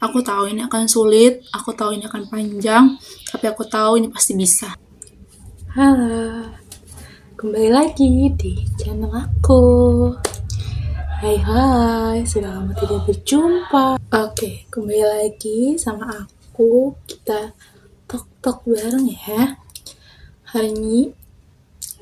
Aku tahu ini akan sulit, aku tahu ini akan panjang, tapi aku tahu ini pasti bisa. Halo, kembali lagi di channel aku. Hai, sudah lama tidak berjumpa. Oke, kembali lagi sama aku. Kita tok-tok bareng ya. Hari ini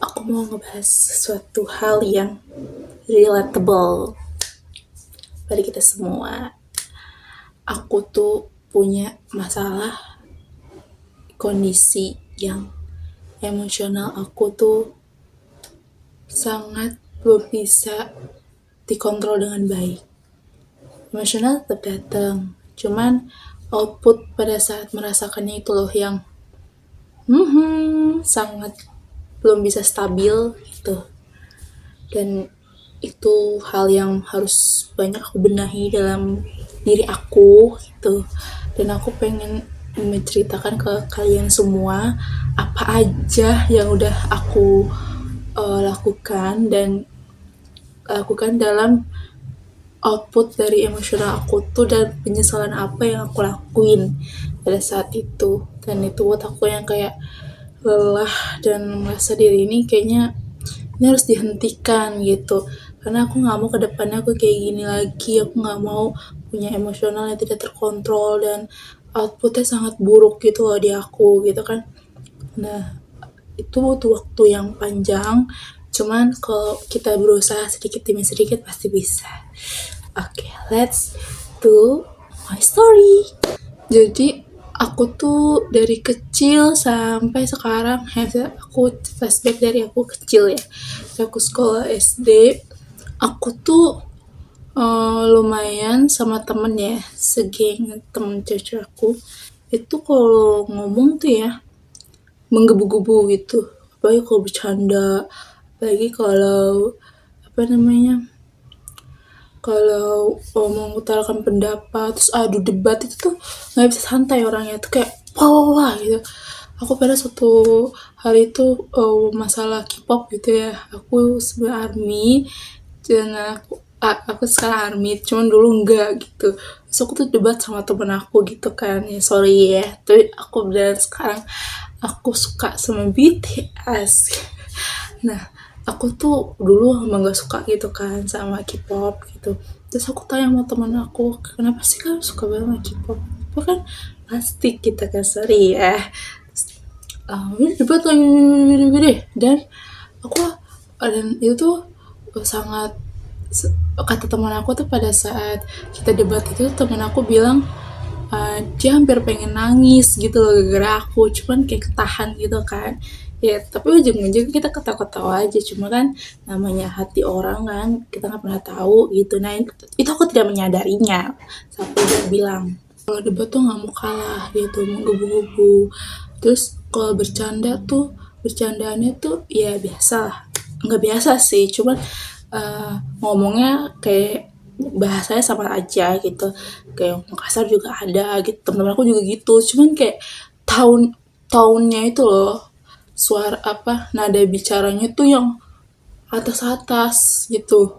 aku mau ngebahas sesuatu hal yang relatable bagi kita semua. Aku tuh punya masalah kondisi yang emosional aku tuh sangat belum bisa dikontrol dengan baik. Emosional tetap datang, cuman output pada saat merasakannya itu loh yang sangat belum bisa stabil gitu. Dan itu hal yang harus banyak aku benahi dalam diri aku gitu. Dan aku pengen menceritakan ke kalian semua apa aja yang udah aku lakukan dalam output dari emosional aku tuh, dan penyesalan apa yang aku lakuin pada saat itu. Dan itu buat aku yang kayak lelah dan merasa diri ini kayaknya ini harus dihentikan gitu, karena aku nggak mau kedepannya aku kayak gini lagi. Aku nggak mau punya emosional yang tidak terkontrol dan outputnya sangat buruk gitu loh di aku gitu kan. Nah, itu butuh waktu yang panjang, cuman kalau kita berusaha sedikit demi sedikit pasti bisa. Oke, let's do my story. Jadi aku tuh dari kecil sampai sekarang, aku flashback dari aku kecil ya, aku sekolah SD, aku tuh lumayan sama temen ya, segeng temen cewek aku itu kalau ngomong tuh ya menggebu-gebu gitu, apalagi kalau bercanda, apalagi kalau kalau mengutarakan pendapat terus adu debat itu tuh nggak bisa santai orangnya tuh, kayak wah gitu. Aku pada suatu hari itu masalah K-pop gitu ya, aku sebenarnya ARMY, dan aku sekarang ARMY cuman dulu enggak gitu. Terus aku tuh debat sama temen aku gitu kan, ya sorry ya, tapi aku bilang sekarang aku suka sama BTS. Nah, aku tuh dulu emang gak suka gitu kan sama K-pop gitu. Terus aku tanya sama temen aku, kenapa sih kan suka banget sama K-pop? Itu kan plastik kita kan, sorry ya. Ini debat lagi gede. Dan aku, dan itu tuh sangat, kata teman aku tuh pada saat kita debat itu, teman aku bilang dia hampir pengen nangis gitu loh gara-gara aku, cuman kayak ketahan gitu kan ya. Tapi ujung-ujungnya kita ketawa-ketawa aja, cuma kan namanya hati orang kan kita nggak pernah tahu gitu. Nah itu aku tidak menyadarinya sampai dia bilang kalau debat tuh nggak mau kalah gitu, mau gebu-gebu. Terus kalau bercanda tuh, bercandaannya tuh ya biasa lah, nggak biasa sih, cuman ngomongnya kayak bahasanya sama aja gitu, kayak kasar juga ada gitu, temen-temen aku juga gitu, cuman kayak tahunnya itu loh, suara nada bicaranya tuh yang atas-atas gitu.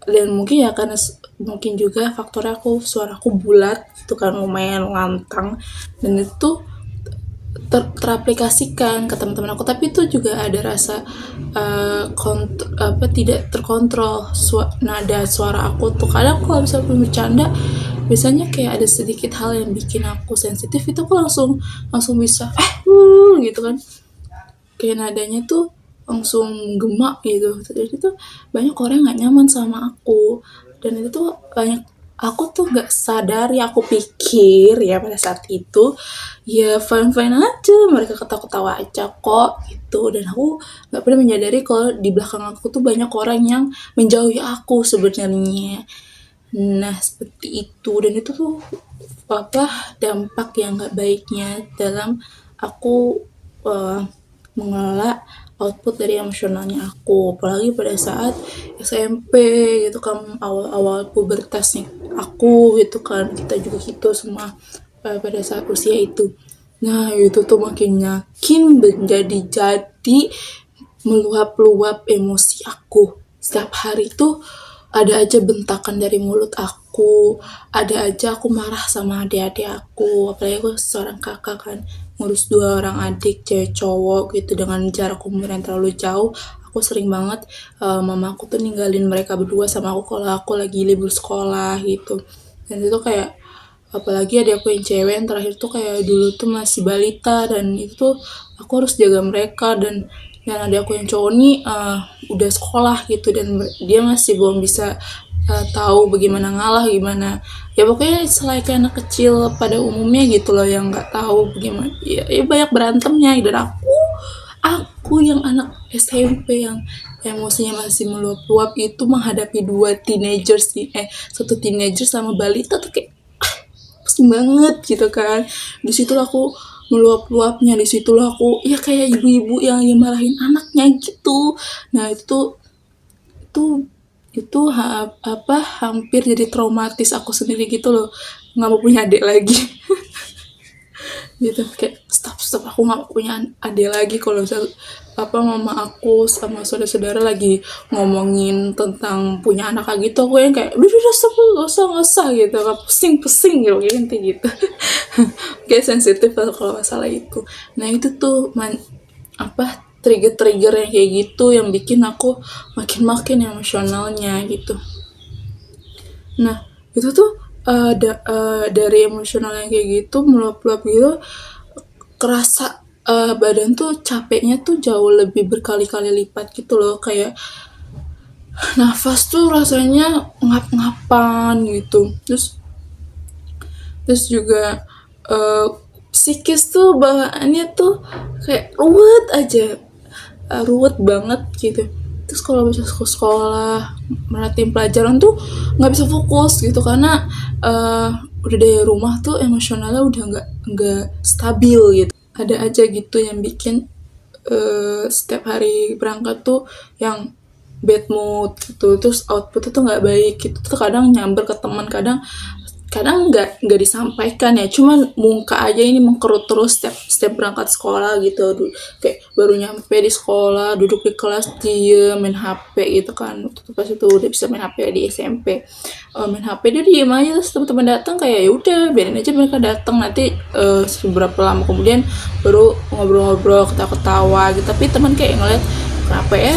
Dan mungkin ya karena mungkin juga faktornya suaraku bulat gitu kan, lumayan lantang, dan itu teraplikasikan ke teman-teman aku. Tapi itu juga ada rasa tidak terkontrol nada suara aku tuh. Kadang kalau misalnya bercanda, biasanya kayak ada sedikit hal yang bikin aku sensitif, itu aku langsung bisa gitu kan, kayak nadanya tuh langsung gemak gitu. Jadi tuh banyak orang yang nggak nyaman sama aku, dan itu tuh banyak, aku tuh nggak sadar ya, aku pikir ya pada saat itu ya fine fine aja, mereka ketawa-ketawa aja kok gitu. Dan aku nggak pernah menyadari kalau di belakang aku tuh banyak orang yang menjauhi aku sebenarnya. Nah seperti itu, dan itu tuh dampak yang nggak baiknya dalam aku mengelola output dari emosionalnya aku, apalagi pada saat SMP gitu kan, awal-awal pubertas nih aku gitu kan, kita juga gitu semua pada saat usia itu. Nah itu tuh makin menjadi meluap-luap emosi aku. Setiap hari tuh ada aja bentakan dari mulut aku, aku, ada aja aku marah sama adik-adik aku, apalagi aku seorang kakak kan, ngurus 2 orang adik cewek cowok gitu dengan jarak umur yang terlalu jauh. Aku sering banget mama aku tuh ninggalin mereka berdua sama aku kalau aku lagi libur sekolah gitu. Dan itu kayak apalagi ada aku yang cewek yang terakhir tuh kayak dulu tuh masih balita, dan itu tuh aku harus jaga mereka, dan ada aku yang cowok nih udah sekolah gitu, dan dia masih belum bisa tahu bagaimana ngalah, gimana ya pokoknya selain kayak anak kecil pada umumnya gitu loh yang nggak tahu bagaimana ya banyak berantemnya. Dan aku yang anak SMP yang emosinya masih meluap-luap itu menghadapi 2 teenagers nih, satu teenager sama balita tuh kayak pusing banget gitu kan. Di situ aku meluap-luapnya, di situ aku ya kayak ibu-ibu yang marahin anaknya gitu. Nah itu itu hampir jadi traumatis aku sendiri gitu loh, nggak mau punya adik lagi. Gitu kayak stop aku nggak punya adik lagi kalau misal mama aku sama saudara-saudara lagi ngomongin tentang punya anak kayak gitu, aku yang kayak udah stop, nggak usah gitu, nggak pusing gitu gitu. Kayak sensitif kalau masalah itu. Nah itu tuh trigger-trigger yang kayak gitu yang bikin aku makin emosionalnya gitu. Nah itu tuh dari emosional yang kayak gitu meluap-luap gitu, kerasa badan tuh capeknya tuh jauh lebih berkali-kali lipat gitu loh, kayak nafas tuh rasanya ngap-ngapan gitu. Terus juga psikis tuh bawaannya tuh kayak ruwet banget gitu. Terus kalau bisa sekolah merhatiin pelajaran tuh nggak bisa fokus gitu, karena udah dari rumah tuh emosionalnya udah nggak stabil gitu. Ada aja gitu yang bikin setiap hari berangkat tuh yang bad mood gitu, terus output tuh nggak baik gitu, tuh kadang nyamber ke teman, kadang kadang nggak disampaikan ya, cuman muka aja ini mengkerut terus setiap berangkat sekolah gitu. Kayak baru nyampe di sekolah duduk di kelas diem main HP gitu kan, pas itu udah bisa main HP di SMP, main HP dia diem aja, terus teman-teman datang kayak ya udah biarin aja mereka datang, nanti seberapa lama kemudian baru ngobrol-ngobrol ketawa-ketawa gitu. Tapi teman kayak ngeliat kenapa ya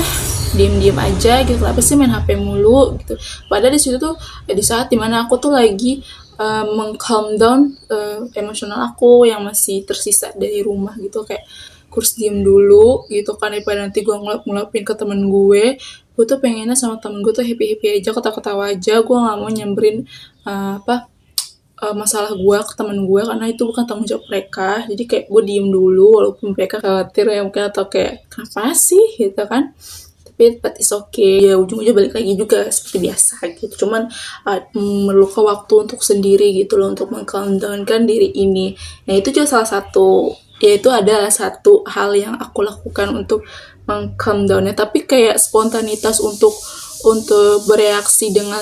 diem-diem aja gitu, kenapa sih main HP mulu gitu. Padahal di situ tuh di saat dimana aku tuh lagi meng-calm down emosional aku yang masih tersisa dari rumah gitu, kayak kurus diem dulu gitu kan, daripada nanti gue ngelapin ke temen gue tuh pengennya sama temen gue tuh happy aja, ketawa-ketawa aja, gue nggak mau nyamberin masalah gue ke temen gue karena itu bukan tanggung jawab mereka. Jadi kayak gue diem dulu walaupun mereka khawatir ya mungkin, atau kayak kenapa sih gitu kan, but it's okay ya, ujung-ujungnya balik lagi juga seperti biasa gitu. Cuman memerlukan waktu untuk sendiri gitu loh, untuk mengkondonkan diri ini. Nah itu juga salah satu, yaitu adalah satu hal yang aku lakukan untuk meng-calm down-nya. Tapi kayak spontanitas untuk bereaksi dengan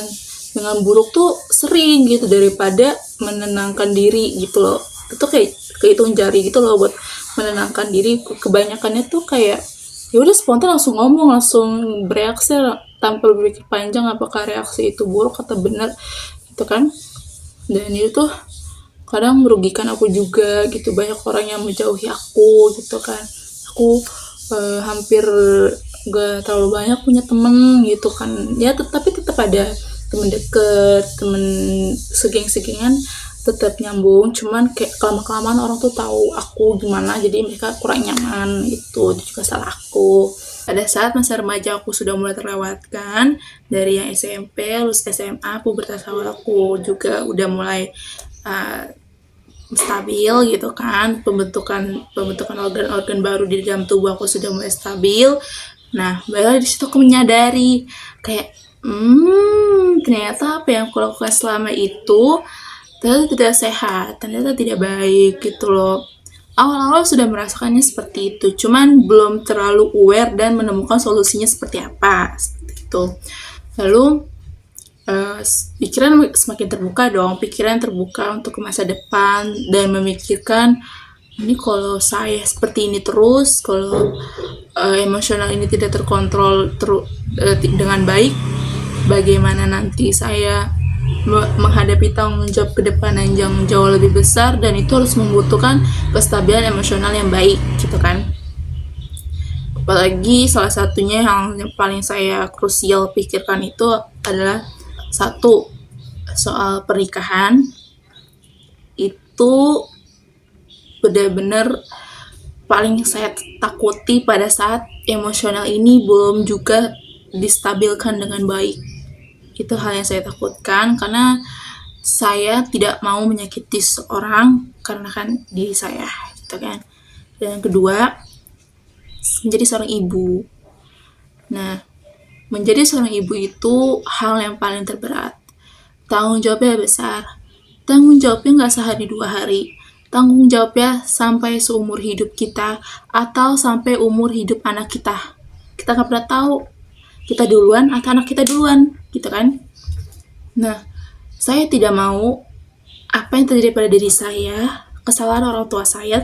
buruk tuh sering gitu, daripada menenangkan diri gitu loh. Itu kayak kehitung jari gitu loh buat menenangkan diri. Kebanyakannya tuh kayak ya udah spontan langsung ngomong, langsung bereaksi tanpa berpikir panjang apakah reaksi itu buruk atau benar gitu kan. Dan itu tuh kadang merugikan aku juga gitu, banyak orang yang menjauhi aku gitu kan. Aku hampir gak terlalu banyak punya temen gitu kan ya, tapi tetap ada temen deket, temen segeng-segengan tetap nyambung. Cuman kayak kelamaan orang tuh tahu aku gimana, jadi mereka kurang nyaman. Itu juga salah aku. Pada saat masa remaja aku sudah mulai terlewatkan, dari yang SMP, lulus SMA, pubertas awal aku juga udah mulai stabil gitu kan, pembentukan organ-organ baru di dalam tubuh aku sudah mulai stabil. Nah baru di situ aku menyadari kayak ternyata apa yang aku lakukan selama itu ternyata tidak sehat, ternyata tidak baik gitu loh. Awal-awal sudah merasakannya seperti itu, cuman belum terlalu aware dan menemukan solusinya seperti apa, seperti itu. Lalu pikiran semakin terbuka dong, pikiran terbuka untuk ke masa depan dan memikirkan ini kalau saya seperti ini terus, kalau emosional ini tidak terkontrol dengan baik, bagaimana nanti saya menghadapi tanggung jawab ke depan yang jauh lebih besar, dan itu harus membutuhkan kestabilan emosional yang baik gitu kan. Apalagi salah satunya yang paling saya krusial pikirkan itu adalah satu, soal pernikahan. Itu benar-benar paling saya takuti pada saat emosional ini belum juga distabilkan dengan baik. Itu hal yang saya takutkan, karena saya tidak mau menyakiti seorang karena kan diri saya gitu kan. Dan yang kedua, menjadi seorang ibu. Nah, menjadi seorang ibu itu hal yang paling terberat. Tanggung jawabnya besar. Tanggung jawabnya nggak sehari dua hari. Tanggung jawabnya sampai seumur hidup kita atau sampai umur hidup anak kita. Kita nggak pernah tahu kita duluan atau anak kita duluan, gitu kan? Nah, saya tidak mau apa yang terjadi pada diri saya, kesalahan orang tua saya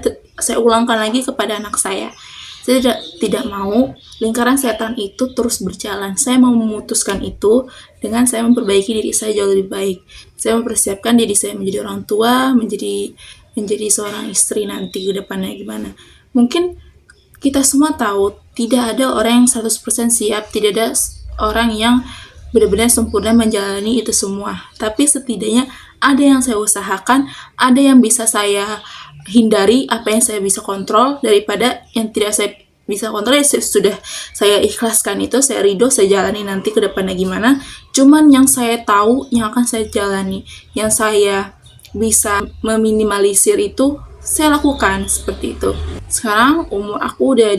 ulangkan lagi kepada anak saya. Saya tidak mau lingkaran setan itu terus berjalan. Saya mau memutuskan itu dengan saya memperbaiki diri saya jauh lebih baik. Saya mempersiapkan diri saya menjadi orang tua, menjadi seorang istri nanti ke depannya gimana. Mungkin kita semua tahu tidak ada orang yang 100% siap, tidak ada orang yang benar-benar sempurna menjalani itu semua. Tapi setidaknya ada yang saya usahakan, ada yang bisa saya hindari, apa yang saya bisa kontrol daripada yang tidak saya bisa kontrol. Ya sudah saya ikhlaskan itu, saya ridho, saya jalani nanti ke depannya gimana. Cuman yang saya tahu, yang akan saya jalani, yang saya bisa meminimalisir itu saya lakukan seperti itu. Sekarang umur aku udah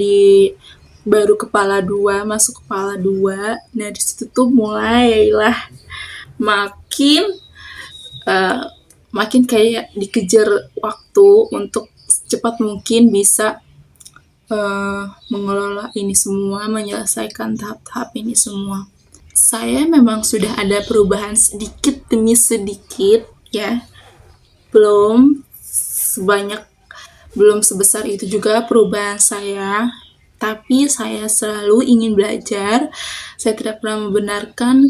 baru kepala 2, masuk kepala 2. Nah, di situ tuh mulailah makin makin kayak dikejar waktu untuk secepat mungkin bisa mengelola ini semua, menyelesaikan tahap-tahap ini semua. Saya memang sudah ada perubahan sedikit demi sedikit ya. Belum sebesar itu juga perubahan saya, tapi saya selalu ingin belajar. Saya tidak pernah membenarkan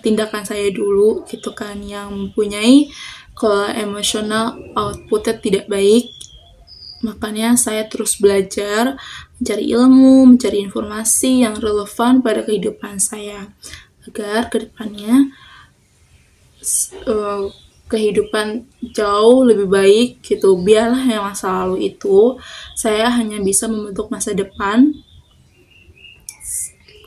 tindakan saya dulu gitu kan, yang mempunyai kalau emosional outputnya tidak baik. Makanya saya terus belajar, mencari ilmu, mencari informasi yang relevan pada kehidupan saya, agar kedepannya kehidupan jauh lebih baik gitu. Biarlah yang masa lalu itu, saya hanya bisa membentuk masa depan.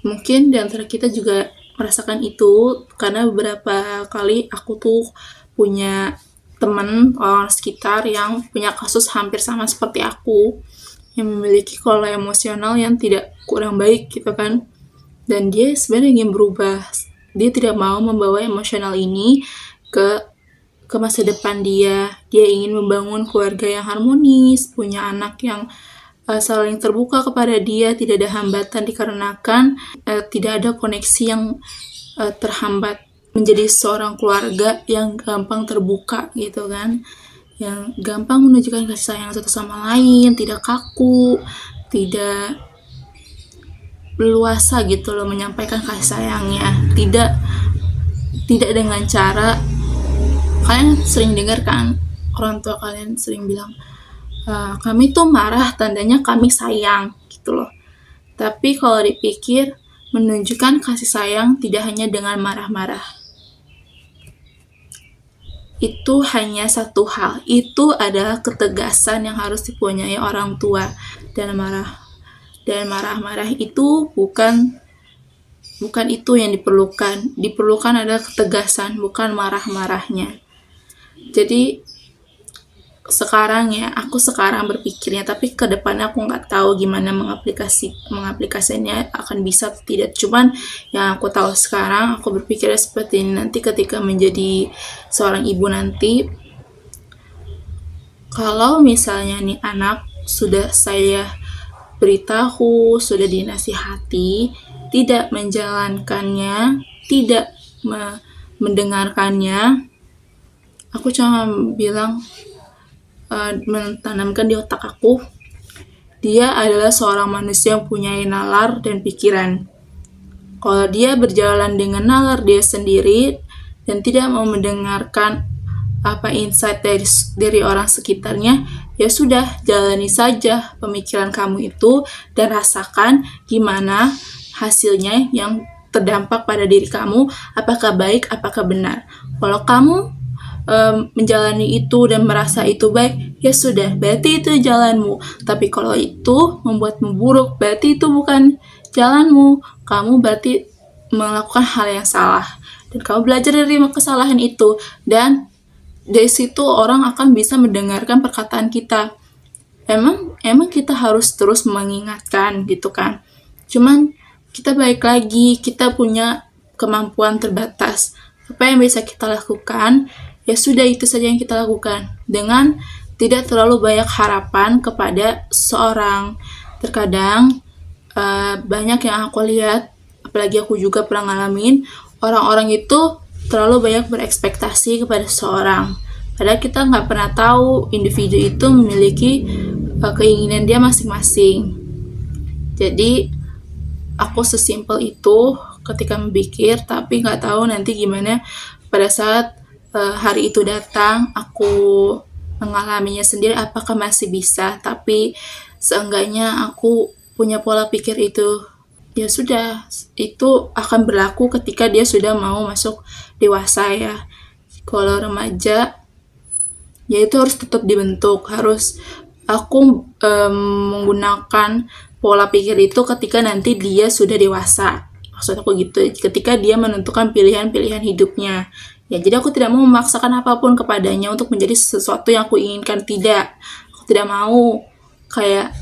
Mungkin di antara kita juga merasakan itu, karena beberapa kali aku tuh punya teman orang sekitar yang punya kasus hampir sama seperti aku, yang memiliki pola emosional yang tidak kurang baik gitu kan. Dan dia sebenarnya ingin berubah. Dia tidak mau membawa emosional ini ke masa depan dia. Dia ingin membangun keluarga yang harmonis, punya anak yang saling terbuka kepada dia, tidak ada hambatan dikarenakan tidak ada koneksi yang terhambat. Menjadi seorang keluarga yang gampang terbuka gitu kan, yang gampang menunjukkan kasih sayang satu sama lain, tidak kaku, tidak leluasa gitu loh menyampaikan kasih sayangnya. Tidak dengan cara, kalian sering dengar kan, orang tua kalian sering bilang, kami tuh marah tandanya kami sayang gitu loh. Tapi kalau dipikir, menunjukkan kasih sayang tidak hanya dengan marah-marah. Itu hanya satu hal, itu adalah ketegasan yang harus dipunyai orang tua. Dan marah-marah itu bukan itu yang diperlukan adalah ketegasan, bukan marah-marahnya. Jadi aku sekarang berpikirnya, tapi ke depannya aku nggak tahu gimana mengaplikasinya akan bisa atau tidak. Cuman yang aku tahu sekarang, aku berpikirnya seperti ini, nanti ketika menjadi seorang ibu nanti, kalau misalnya nih anak sudah saya beritahu, sudah dinasihati, tidak menjalankannya, tidak mendengarkannya, aku cuma bilang, menanamkan di otak aku, dia adalah seorang manusia yang punya nalar dan pikiran. Kalau dia berjalan dengan nalar dia sendiri dan tidak mau mendengarkan insight dari orang sekitarnya, ya sudah, jalani saja pemikiran kamu itu dan rasakan gimana hasilnya yang terdampak pada diri kamu, apakah baik, apakah benar. Kalau kamu menjalani itu dan merasa itu baik, ya sudah, berarti itu jalanmu. Tapi kalau itu membuatmu buruk, berarti itu bukan jalanmu. Kamu berarti melakukan hal yang salah. Dan kamu belajar dari kesalahan itu. Dan dari situ orang akan bisa mendengarkan perkataan kita. Emang kita harus terus mengingatkan gitu kan. Cuman kita balik lagi, kita punya kemampuan terbatas. Apa yang bisa kita lakukan, ya sudah itu saja yang kita lakukan. Dengan tidak terlalu banyak harapan kepada seorang. Terkadang banyak yang aku lihat, apalagi aku juga pernah ngalamin, orang-orang itu terlalu banyak berekspektasi kepada seseorang. Padahal kita nggak pernah tahu individu itu memiliki keinginan dia masing-masing. Jadi aku sesimpel itu ketika memikir, tapi nggak tahu nanti gimana pada saat hari itu datang, aku mengalaminya sendiri, apakah masih bisa. Tapi seenggaknya aku punya pola pikir itu. Ya sudah, itu akan berlaku ketika dia sudah mau masuk dewasa ya. Kalau remaja, ya itu harus tetap dibentuk. Harus aku menggunakan pola pikir itu ketika nanti dia sudah dewasa. Maksud aku gitu, ketika dia menentukan pilihan-pilihan hidupnya. Ya, jadi aku tidak mau memaksakan apapun kepadanya untuk menjadi sesuatu yang aku inginkan. Tidak. Aku tidak mau kayak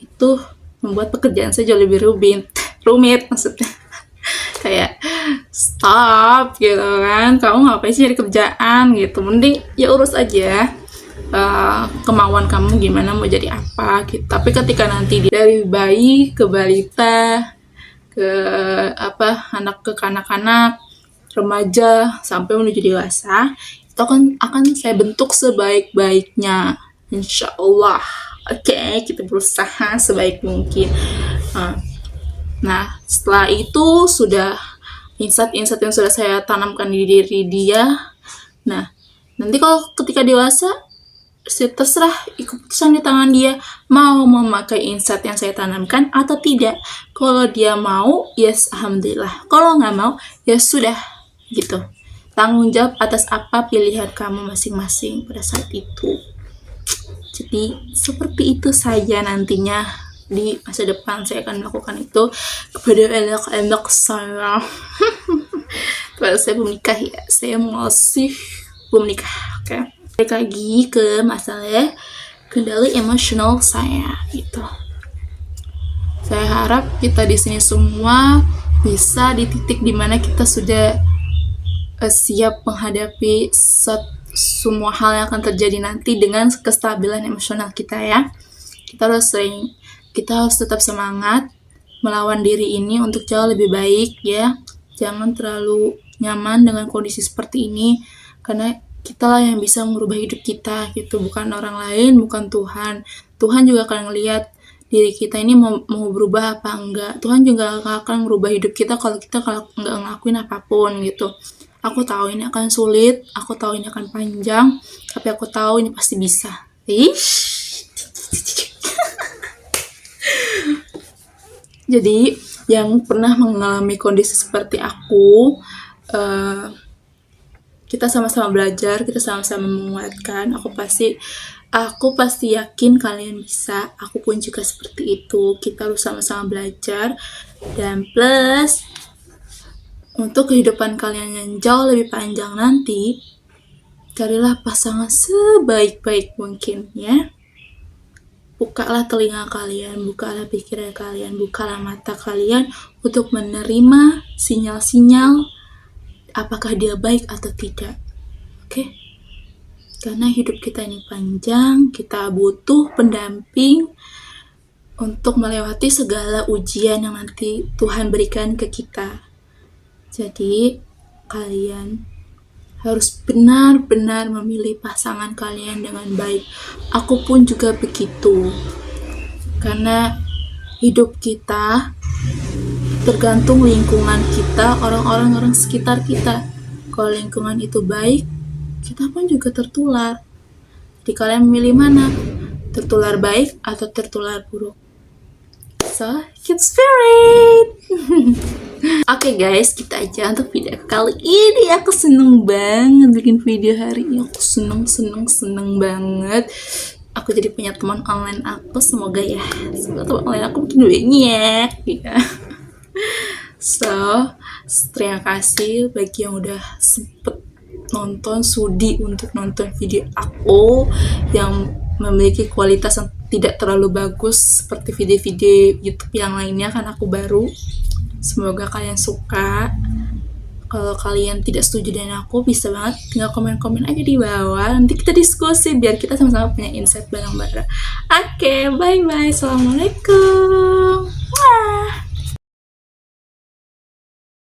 itu membuat pekerjaan saya jauh lebih rumit maksudnya. Kayak stop gitu kan, kamu ngapain sih cari kerjaan gitu, mending ya urus aja kemauan kamu gimana mau jadi apa gitu. Tapi ketika nanti dari bayi ke balita ke anak ke kanak-kanak, remaja sampai menuju dewasa, itu akan saya bentuk sebaik-baiknya, insya Allah. Oke, kita berusaha sebaik mungkin. Nah, setelah itu sudah insight-insight yang sudah saya tanamkan di diri dia. Nah, nanti kalau ketika dewasa, terserah, keputusan di tangan dia mau memakai insight yang saya tanamkan atau tidak. Kalau dia mau, yes, alhamdulillah. Kalau nggak mau, ya sudah, gitu. Tanggung jawab atas apa pilihan kamu masing-masing pada saat itu. Jadi seperti itu saja nantinya di masa depan saya akan melakukan itu kepada anak-anak saya. Kalau saya belum nikah ya, saya masih belum nikah. Oke. Balik lagi ke masalah kendali emosional saya gitu. Saya harap kita di sini semua bisa di titik dimana kita sudah siap menghadapi semua hal yang akan terjadi nanti dengan kestabilan emosional kita ya. Kita harus tetap semangat melawan diri ini untuk jauh lebih baik ya. Jangan terlalu nyaman dengan kondisi seperti ini, karena kita lah yang bisa merubah hidup kita gitu, bukan orang lain, bukan Tuhan. Tuhan juga akan ngelihat diri kita ini mau berubah apa enggak. Tuhan juga akan merubah hidup kita kalau kita nggak ngelakuin apapun gitu. Aku tahu ini akan sulit, aku tahu ini akan panjang, tapi aku tahu ini pasti bisa. Jadi yang pernah mengalami kondisi seperti aku, kita sama-sama belajar, kita sama-sama menguatkan. Aku pasti yakin kalian bisa. Aku pun juga seperti itu. Kita harus sama-sama belajar. Dan plus, untuk kehidupan kalian yang jauh lebih panjang nanti, carilah pasangan sebaik-baik mungkin ya. Bukalah telinga kalian, bukalah pikiran kalian, bukalah mata kalian untuk menerima sinyal-sinyal apakah dia baik atau tidak. Oke? Karena hidup kita ini panjang, kita butuh pendamping untuk melewati segala ujian yang nanti Tuhan berikan ke kita. Jadi, kalian harus benar-benar memilih pasangan kalian dengan baik. Aku pun juga begitu. Karena hidup kita tergantung lingkungan kita, orang-orang sekitar kita. Kalau lingkungan itu baik, kita pun juga tertular. Jadi kalian memilih mana? Tertular baik atau tertular buruk? So, keep spirit. Oke guys, kita aja untuk video kali ini. Aku seneng banget bikin video hari ini. Aku seneng banget. Aku jadi punya teman online aku. Semoga teman online aku makin banyak ya. So, terima kasih bagi yang udah sempet sudi untuk nonton video aku yang memiliki kualitas yang tidak terlalu bagus seperti video-video YouTube yang lainnya, kan aku baru. Semoga kalian suka. Kalau kalian tidak setuju dengan aku, bisa banget tinggal komen-komen aja di bawah. Nanti kita diskusi biar kita sama-sama punya insight bareng-bareng. Oke, bye-bye. Assalamualaikum. Wah.